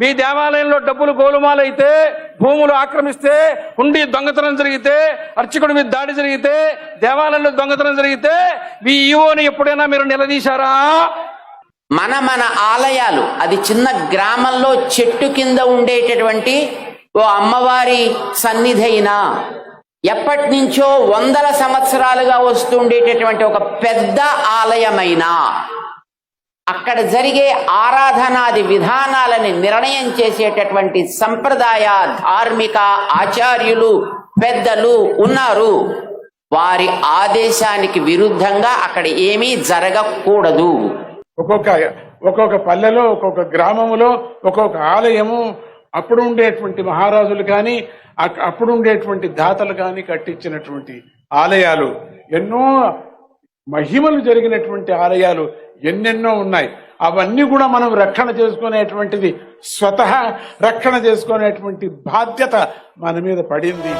మీ దేవాలయంలో డబ్బులు గోలుమాలైతే, భూములు ఆక్రమిస్తే, హుండీ దొంగతనం జరిగితే, అర్చకుడి మీద దాడి జరిగితే, దేవాలయంలో దొంగతనం జరిగితే మీ ఈవోని ఎప్పుడైనా మీరు నిలదీశారా? మన ఆలయాలు, అది చిన్న గ్రామంలో చెట్టు కింద ఉండేటటువంటి ఓ అమ్మవారి సన్నిధి అయినా, ఎప్పటి నుంచో వందల సంవత్సరాలుగా వస్తుండేటటువంటి ఒక పెద్ద ఆలయమైనా, అక్కడ జరిగే ఆరాధనాది విధానాలని నిర్ణయం చేసేటటువంటి సంప్రదాయ ధార్మిక ఆచార్యులు పెద్దలు ఉన్నారు. వారి ఆదేశానికి విరుద్ధంగా అక్కడ ఏమీ జరగకూడదు. ఒక్కొక్క పల్లెలో, ఒక్కొక్క గ్రామములో ఒక్కొక్క ఆలయము అప్పుడు ఉండేటువంటి మహారాజులు కానీ, అప్పుడు ఉండేటువంటి దాతలు కానీ కట్టించినటువంటి ఆలయాలు, ఎన్నో మహిమలు జరిగినటువంటి ఆలయాలు ఎన్నెన్నో ఉన్నాయి. అవన్నీ కూడా మనం రక్షణ చేసుకునేటువంటిది, స్వతహా రక్షణ చేసుకునేటువంటి బాధ్యత మన మీద పడింది.